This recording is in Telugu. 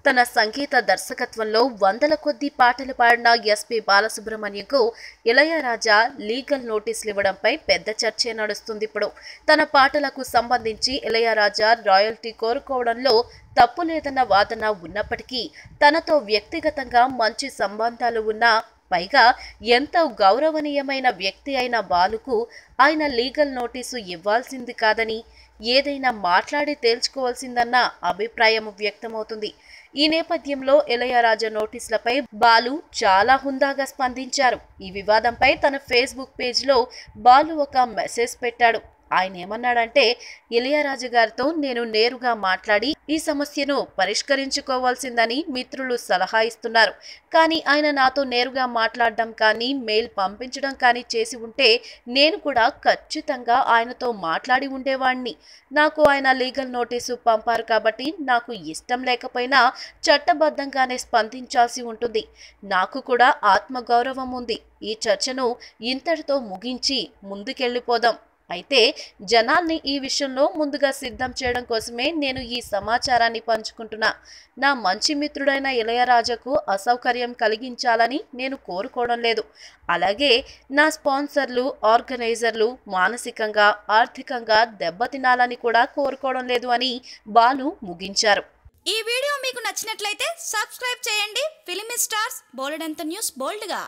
తన సంగీత దర్శకత్వంలో వందల కొద్ది పాటలు పాడిన ఎస్పీ బాలసుబ్రహ్మణ్యంకు ఇళయరాజా లీగల్ నోటీసులు ఇవ్వడంపై పెద్ద చర్చే నడుస్తుంది. ఇప్పుడు తన పాటలకు సంబంధించి ఇళయరాజా రాయల్టీ కోరుకోవడంలో తప్పు లేదన్న వాదన ఉన్నప్పటికీ తనతో వ్యక్తిగతంగా మంచి సంబంధాలు ఉన్నా, పైగా ఎంతో గౌరవనీయమైన వ్యక్తి అయిన బాలుకు ఆయన లీగల్ నోటీసు ఇవ్వాల్సింది కాదని, ఏదైనా మాట్లాడి తేల్చుకోవాల్సిందన్న అభిప్రాయం వ్యక్తమవుతుంది. ఈ నేపథ్యంలో ఇళయరాజా నోటీసులపై బాలు చాలా హుందాగా స్పందించారు. ఈ వివాదంపై తన ఫేస్బుక్ పేజ్లో బాలు ఒక మెసేజ్ పెట్టాడు. ఆయన ఏమన్నాడంటే, ఇళయరాజా గారితో నేను నేరుగా మాట్లాడి ఈ సమస్యను పరిష్కరించుకోవాల్సిందని మిత్రులు సలహా ఇస్తున్నారు. కానీ ఆయన నాతో నేరుగా మాట్లాడడం కానీ, మెయిల్ పంపించడం కానీ చేసి ఉంటే నేను కూడా ఖచ్చితంగా ఆయనతో మాట్లాడి ఉండేవాణ్ణి. నాకు ఆయన లీగల్ నోటీసు పంపారు కాబట్టి నాకు ఇష్టం లేకపోయినా చట్టబద్ధంగానే స్పందించాల్సి ఉంటుంది. నాకు కూడా ఆత్మగౌరవం ఉంది. ఈ చర్చను ఇంతటితో ముగించి ముందుకెళ్ళిపోదాం. అయితే జనాల్ని ఈ విషయంలో ముందుగా సిద్ధం చేయడం కోసమే నేను ఈ సమాచారాన్ని పంచుకుంటున్నా. నా మంచి మిత్రుడైన ఇళయరాజాకు అసౌకర్యం కలిగించాలని నేను కోరుకోవడం లేదు. అలాగే నా స్పాన్సర్లు, ఆర్గనైజర్లు మానసికంగా, ఆర్థికంగా దెబ్బతినాలని కూడా కోరుకోవడం లేదు అని బాలు ముగించారు. ఈ వీడియో మీకు నచ్చినట్లయితే సబ్స్క్రైబ్ చేయండి. ఫిలిమి స్టార్స్ బోలెడంత న్యూస్ బోల్డ్గా.